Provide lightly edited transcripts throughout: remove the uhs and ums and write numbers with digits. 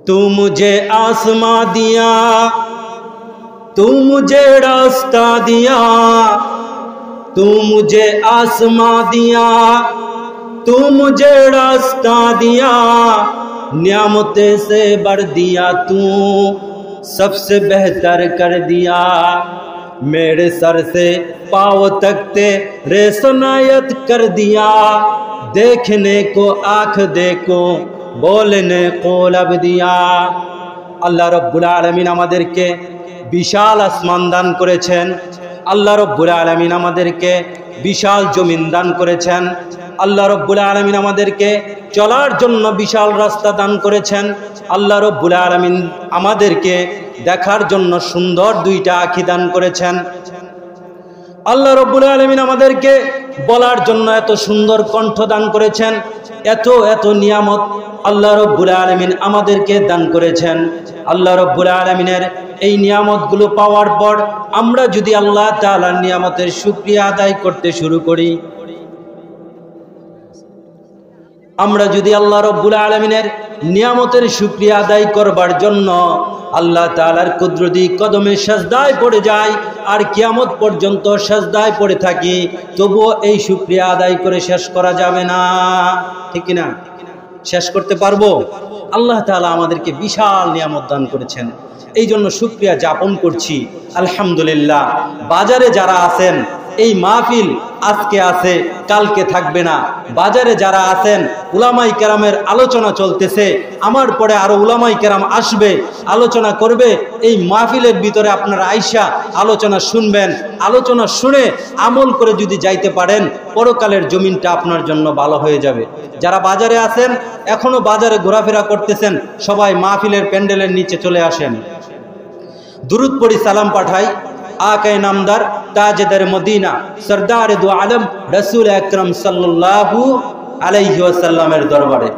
तू मुझे आसमां दिया, तू मुझे रास्ता दिया, तू मुझे आसमां दिया, तू मुझे रास्ता दिया, नियामतें से भर दिया, तू सबसे बेहतर कर दिया। मेरे सर से पाँव तक तेरे सनायत कर दिया, देखने को आँख देखो बोलने को लब दिया। আল্লাহ রব্বুল আলামিন আমাদেরকে বিশাল আসমান দান করেছেন, আল্লাহ রব্বুল আলামিন আমাদেরকে বিশাল জমিন দান করেছেন, আল্লাহ রব্বুল আলামিন আমাদেরকে চলার জন্য বিশাল রাস্তা দান করেছেন, আল্লাহ রব্বুল আলামিন আমাদেরকে দেখার জন্য সুন্দর দুইটা আঁখি দান করেছেন, আল্লাহ রব্বুল আলামিন আমাদেরকে বলার জন্য এত সুন্দর কণ্ঠ দান করেছেন। এত এত নিয়ামত আল্লাহ রব্বুল আলামিন আমাদেরকে দান করেছেন। আল্লাহ রব্বুল আলামিনের এই নিয়ামতগুলো পাওয়ার পর আমরা যদি আল্লাহ তাআলার নিয়ামতের শুকরিয়া আদায় করতে শুরু করি, আমরা যদি আল্লাহ রব্বুল আলামিনের নিয়ামতের শুকরিয়া আদায় করবার জন্য আল্লাহ তাআলার কুদরতি কদমে সাজদায় পড়ে যাই আর কিয়ামত পর্যন্ত সাজদায় পড়ে থাকি, তবুও এই শুকরিয়া আদায় করে শেষ করা যাবে না, ঠিক কিনা? শেষ করতে পারবো? আল্লাহ তাআলা আমাদেরকে বিশাল নিয়ামত দান করেছেন, এই জন্য শুকরিয়া যাপন করছি আলহামদুলিল্লাহ। বাজারে যারা আছেন, এই মাহফিল আজকে আছে কালকে থাকবে না, বাজারে যারা আছেন উলামায়ে কেরামের আলোচনা চলতেছে, আমার পরে আরো উলামায়ে কেরাম আসবে, আলোচনা করবে, এই মাহফিলের ভিতরে আপনারা আইসা আলোচনা শুনবেন, আলোচনা শুনে আমল করে যদি যাইতে পারেন পরকালের জমিনটা আপনার জন্য ভালো হয়ে যাবে। যারা বাজারে আছেন, এখনো বাজারে ঘোরাফেরা করতেছেন, সবাই মাহফিলের প্যান্ডেলের নিচে চলে আসেন, দুরুদ পড়ি, সালাম পাঠাই আকায়ে নামদার তাজদার মদিনা সরদার দু আলম রাসূল আকরাম সাল্লাল্লাহু আলাইহি ওয়াসাল্লামের দরবারে।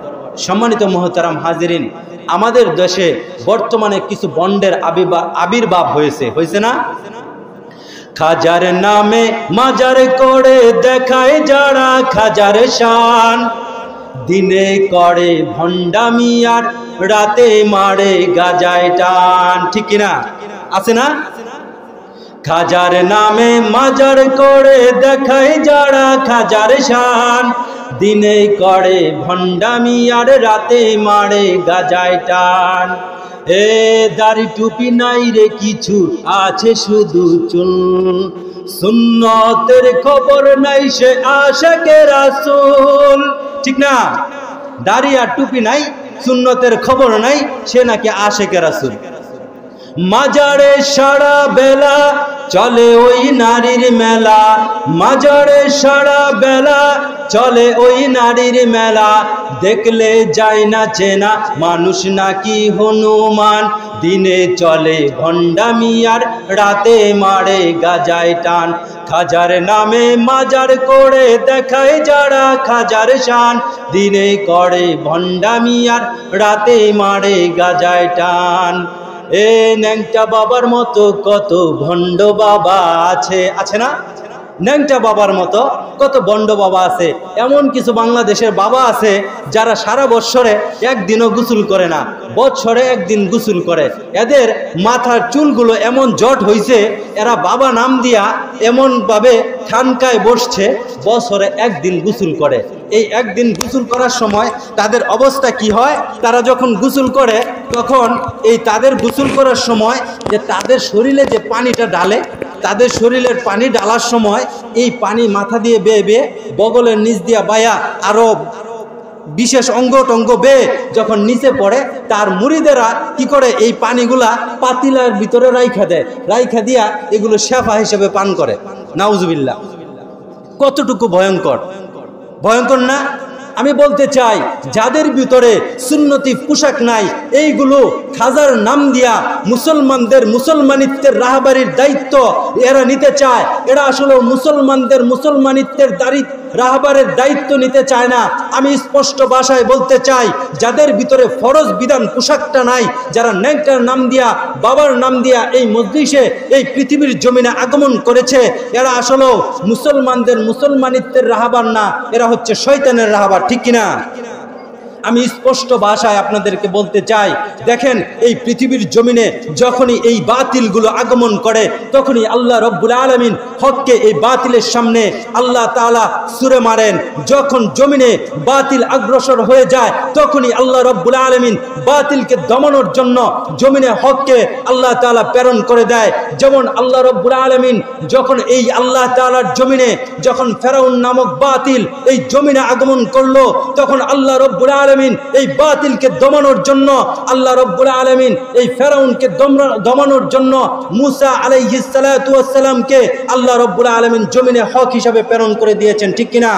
সম্মানিত মুহতারাম হাজিরিন, আমাদের দেশে বর্তমানে কিছু বন্ডের আবির্ভাব হয়েছে না? খাজার নামে মাজার করে দেখায় যারা খাজার শান, দিনে করে ভণ্ডামি আর রাতে মারে গাজায় টান, ঠিক কিনা? আছে না? খাজার নামে মাজার করে দেখায় যারা খাজার শান, দিনে করে ভণ্ডামি আর রাতে মারে গাজায় টান। এ দাড়ি টুপি নাই রে কিছু, আছে শুধু চুল, সুন্নতের খবর নাই সে আশিকে রাসূল, ঠিক না? দাড়ি আর টুপি নাই, সুন্নতের খবর নাই, সে নাকি আশিকে রাসূল। মাজারে সারা বেলা চলে ওই নারীর মেলা, মাজারে সারা বেলা চলে ওই নারীর মেলা, দেখলে যায় না চেনা মানুষ নাকি হনুমান, দিনে চলে ভণ্ডামি আর রাতে মারে গাজায় টান। খাজার নামে মাজার করে দেখায় যারা খাজার শান, দিনে করে ভণ্ডামি আর রাতে মারে গাজায় টান। এ ন্যাংটা বাবার মতো কত ভণ্ড বাবা আছে না? ন্যাংটা বাবার মতো কত ভণ্ড বাবা আছে। এমন কিছু বাংলাদেশের বাবা আছে যারা সারা বৎসরে একদিনও গোসল করে না, বৎসরে একদিন গোসল করে। এদের মাথার চুলগুলো এমন জট হয়েছে, এরা বাবা নাম দিয়া এমনভাবে খানকায় বসছে, বছরে একদিন গোসল করে। এই একদিন গোসল করার সময় তাদের অবস্থা কি হয়? তারা যখন গোসল করে তখন এই তাদের গোসল করার সময় যে তাদের শরীরে যে পানিটা ঢালে, তাদের শরীরের পানি ঢালার সময় এই পানি মাথা দিয়ে বেয়ে বেয়ে বগলের নিচ দিয়া বায়া আরো বিশেষ অঙ্গ টঙ্গ বেয়ে যখন নিচে পড়ে, তার মুরিদেরা কি করে? এই পানিগুলা পাতিলার ভিতরে রাইখা দিয়া এগুলো শেফা হিসেবে পান করে। নাউজুবিল্লাহ, কতটুকু ভয়ঙ্কর, ভয়ঙ্কর না? আমি বলতে চাই, যাদের ভিতরে সুন্নতি পোশাক নাই, এইগুলো খাজার নাম দিয়া মুসলমানদের মুসলমানিত্বের রাহবারির দায়িত্ব এরা নিতে চায়। এরা আসলে মুসলমানদের মুসলমানিত্বের রাহবারের দায়িত্ব নিতে চায় না। আমি স্পষ্ট ভাষায় বলতে চাই, যাদের ভিতরে ফরজ বিধান পোশাকটা নাই, যারা ন্যাংটার নাম দিয়া বাবার নাম দিয়া এই মজলিসে এই পৃথিবীর জমিনে আগমন করেছে, এরা আসলে মুসলমানদের মুসলমানিত্বের রাহবার না, এরা হচ্ছে শয়তানের রাহবার, ঠিক কিনা? আমি স্পষ্ট ভাষায় আপনাদেরকে বলতে চাই, দেখেন এই পৃথিবীর জমিনে যখনই এই বাতিলগুলো আগমন করে তখনই আল্লাহ রব্বুল আলামিন হককে এই বাতিলের সামনে আল্লাহ তাআলা ছুঁড়ে মারেন। যখন জমিনে বাতিল অগ্রসর হয়ে যায় তখনই আল্লাহ রব্বুল আলামিন বাতিলকে দমানোর জন্য জমিনে হককে আল্লাহ তাআলা প্রেরণ করে দেয়। যেমন আল্লাহ রব্বুল আলামিন যখন এই আল্লাহ তাআলার জমিনে যখন ফেরাউন নামক বাতিল এই জমিনে আগমন করলো তখন আল্লাহ রব্বুল আলামিন এই বাতিলকে দমানোর জন্য আল্লাহ রব্বুল আলামিন এই ফেরাউনকে দমানোর জন্য মুসা আলাইহিস সালাতু ওয়াস সালামকে আল্লাহ রব্বুল আলামিন জমিনে হক হিসাবে প্রেরণ করে দিয়েছেন, ঠিক কিনা?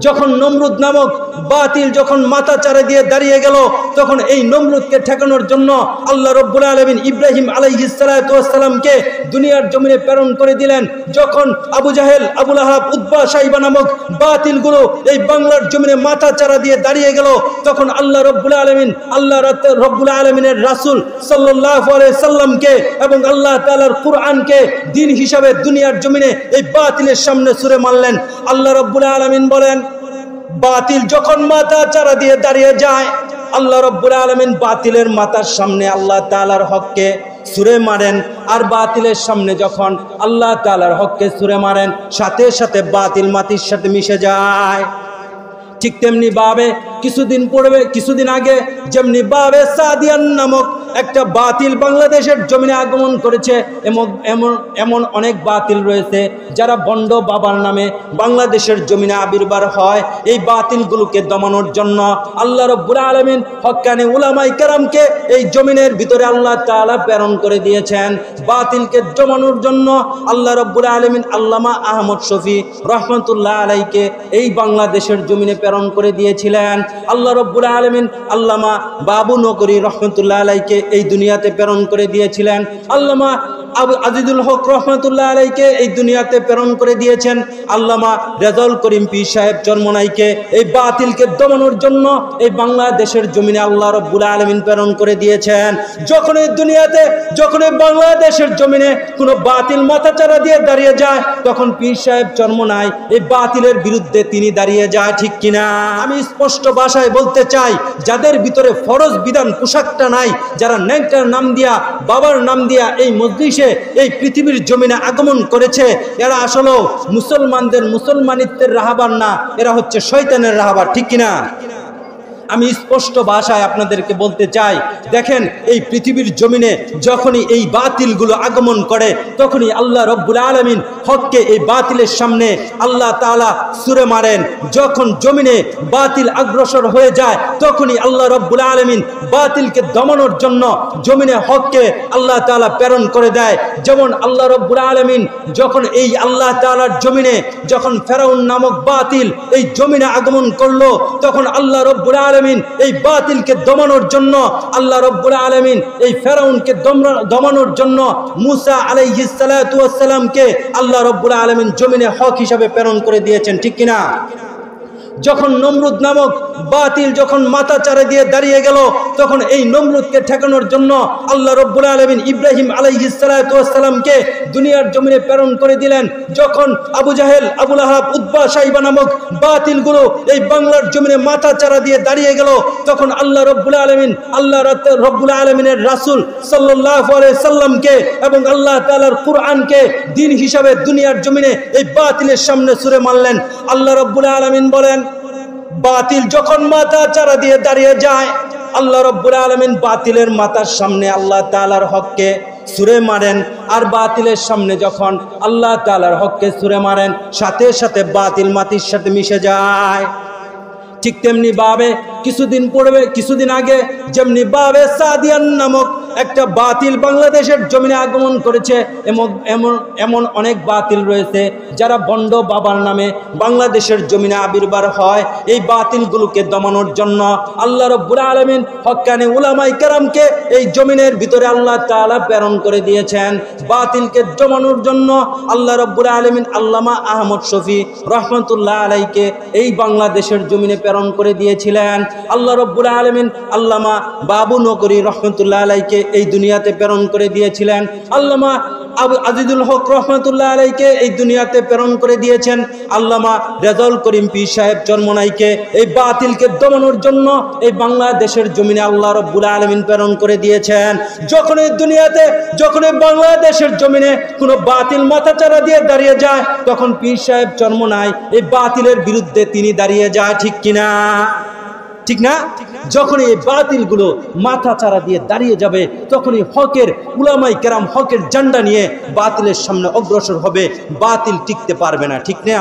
যখন নমরুদ নামক বাতিল যখন মাথা চারা দিয়ে দাঁড়িয়ে গেল তখন এই নমরুদকে ঠেকানোর জন্য আল্লাহ রব্বুল আলামিন ইব্রাহিম আলাইহিস সালাতু ওয়াস সালামকে দুনিয়ার জমিনে প্রেরণ করে দিলেন। যখন আবু জাহেল, আবু লাহাব, উতবা, শাইবা নামক বাতিলগুলো এই বাংলার জমিনে মাথা চারা দিয়ে দাঁড়িয়ে গেল তখন আল্লাহ রব্বুল আলামিন আল্লাহ রব্বুল আলামিনের রাসূল সাল্লাল্লাহু আলাইহি সাল্লামকে এবং আল্লাহ তাআলার কুরআনকে দ্বীন হিসাবে দুনিয়ার জমিনে এই বাতিলের সামনে ছুঁড়ে মারলেন। আল্লাহ রব্বুল আলামিন বলেন, বাতিল যখন মাথা চারা দিয়ে দাঁড়িয়ে যায় আল্লাহ রব্বুল আলামিন বাতিলের মাথার সামনে আল্লাহ তাআলার হককে ছুঁড়ে মারেন। আর বাতিলের সামনে যখন আল্লাহ তাআলার হককে ছুঁড়ে মারেন সাথে সাথে বাতিল মাটির সাথে মিশে যায়। ঠিক তেমনি ভাবে কিছুদিন আগে যেমনি ভাবে সাদিয়ান নামক একটা বাতিল বাংলাদেশের জমিনে আগমন করেছে, এমন অনেক বাতিল রয়েছে যারা বন্ড বাবার নামে বাংলাদেশের জমিনে আবির্ভাব হয়। এই বাতিলগুলোকে দমানোর জন্য আল্লাহ রব্বুল আলামিন হক্কানি উলামায়ে কেরামকে এই জমিনের ভিতরে আল্লাহ তাআলা প্রেরণ করে দিয়েছেন। বাতিলকে দমানোর জন্য আল্লাহ রব্বুল আলামিন আল্লামা আহমদ শফি রহমাতুল্লাহ আলাইকে এই বাংলাদেশের জমিনে প্রেরণ করে দিয়েছিলেন। আল্লাহ রব্বুল আলামিন আল্লামা বাবু নগরী রহমাতুল্লাহ আলাইকে এই দুনিয়াতে প্রেরণ করে দিয়েছিলেন। আল্লামা আজিজুল হক রহমাতুল্লাহ আলাইকে এই দুনিয়াতে প্রেরণ করে দিয়েছেন। আল্লামা রেজাউল করিম পীর সাহেব চরমনাইকে এই বাতিলকে দমানোর জন্য এই বাংলাদেশের জমিনে আল্লাহ রব্বুল আলামিন প্রেরণ করে দিয়েছেন। যখন এই দুনিয়াতে যখন এই বাংলাদেশের জমিনে কোনো বাতিল মাথাচাড়া দিয়ে দাঁড়িয়ে যায় তখন পীর সাহেব চরমনাই এই বাতিলের বিরুদ্ধে তিনি দাঁড়িয়ে যায়, ঠিক কিনা? আমি স্পষ্ট ভাষায় বলতে চাই, যাদের ভিতরে ফরজ বিধান পোশাকটা নাই, যারা ন্যাংটার নাম দিয়া বাবার নাম দিয়া এই মজলিসে এই পৃথিবীর জমিনে আগমন করেছে, এরা আসলে মুসলমানদের মুসলমানিত্বের রাহাবার না, এরা হচ্ছে শয়তানের রাহাবার, ঠিক কিনা? আমি স্পষ্ট ভাষায় আপনাদেরকে বলতে চাই, দেখেন এই পৃথিবীর জমিনে যখনই এই বাতিলগুলো আগমন করে তখনই আল্লাহ রব্বুল আলামিন হককে এই বাতিলের সামনে আল্লাহ তাআলা ছুঁড়ে মারেন। যখন জমিনে বাতিল অগ্রসর হয়ে যায় তখনই আল্লাহ রব্বুল আলামিন বাতিলকে দমানোর জন্য জমিনে হককে আল্লাহ তাআলা প্রেরণ করে দেয়। যেমন আল্লাহ রব্বুল আলামিন যখন এই আল্লাহ তাআলার জমিনে যখন ফেরাউন নামক বাতিল এই জমিনে আগমন করলো তখন আল্লাহ রব্বুল আলামিন এই বাতিলকে দমানোর জন্য আল্লাহ রব্বুল আলামিন এই ফেরাউনকে দমানোর জন্য মুসা আলাইহিস সালাতু ওয়াস সালামকে আল্লাহ রব্বুল আলামিন জমিনে হক হিসাবে প্রেরণ করে দিয়েছেন, ঠিক কিনা? যখন নমরুদ নামক বাতিল যখন মাথা চারা দিয়ে দাঁড়িয়ে গেল তখন এই নমরুদকে ঠেকানোর জন্য আল্লাহ রব্বুল আলামিন ইব্রাহিম আলাইহিস সালাতু ওয়াস সালামকে দুনিয়ার জমিনে প্রেরণ করে দিলেন। যখন আবু জাহেল, আবু লাহাব, উতবা, শাইবা নামক বাতিলগুলো এই বাংলার জমিনে মাথা চারা দিয়ে দাঁড়িয়ে গেল তখন আল্লাহ রব্বুল আলামিন আল্লাহ রব্বুল আলামিনের রাসূল সাল্লাল্লাহু আলাইহি সাল্লামকে এবং আল্লাহ তাআলার কুরআনকে দ্বীন হিসাবে দুনিয়ার জমিনে এই বাতিলের সামনে ছুঁড়ে মারলেন। আল্লাহ রব্বুল আলামিন বলেন, বাতিল যখন মাথা চারা দিয়ে দাঁড়িয়ে যায় আল্লাহ রব্বুল আলামিন বাতিলের মাথার সামনে আল্লাহ তাআলার হককে ছুঁড়ে মারেন। আর বাতিলের সামনে যখন আল্লাহ তাআলার হককে ছুঁড়ে মারেন সাথে সাথে বাতিল মাটির সাথে মিশে যায়। ঠিক তেমনি ভাবে কিছুদিন আগে যেমনি ভাবে সাদিয়ান নামক একটা বাতিল বাংলাদেশের জমিনে আগমন করেছে, এমন অনেক বাতিল রয়েছে যারা বন্ড বাবার নামে বাংলাদেশের জমিনে আবির্ভাব হয়। এই বাতিলগুলোকে দমানোর জন্য আল্লাহ রব্বুল আলামিন হক্কানি উলামায়ে কেরামকে এই জমিনের ভিতরে আল্লাহ তাআলা প্রেরণ করে দিয়েছেন। বাতিলকে দমানোর জন্য আল্লাহ রব্বুল আলামিন আল্লামা আহমদ শফি রহমাতুল্লাহ আলাইকে এই বাংলাদেশের জমিনে প্রেরণ করে দিয়েছিলেন। আল্লাহ রব্বুল আলামিন আল্লামা বাবু নগরী রহমাতুল্লাহ আলাইকে এই দুনিয়াতে প্রেরণ করে দিয়েছিলেন। আল্লামা আজিজুল হক রহমতুল্লাহ আলাইকে এই দুনিয়াতে প্রেরণ করে দিয়েছেন, আল্লামা রেজাউল করিম পীর সাহেব চরমনাইকে এই বাতিলকে দমানোর জন্য এই বাংলাদেশের জমিনে আল্লাহ রাব্বুল আলামিন প্রেরণ করে দিয়েছেন। যখন এই দুনিয়াতে, যখন এই বাংলাদেশের জমিনে কোনো বাতিল মাথাচাড়া দিয়ে দাঁড়িয়ে যায়, তখন পীর সাহেব চরমনাই এই বাতিলের বিরুদ্ধে তিনি দাঁড়িয়ে যায়, ঠিক কিনা? ঠিক না? যখন এই বাতিলগুলো মাথা চারা দিয়ে দাঁড়িয়ে যাবে, তখনই হকের উলামায়ে কেরাম হকের ঝান্ডা নিয়ে বাতিলের সামনে অগ্রসর হবে, বাতিল টিকতে পারবে না, ঠিক না?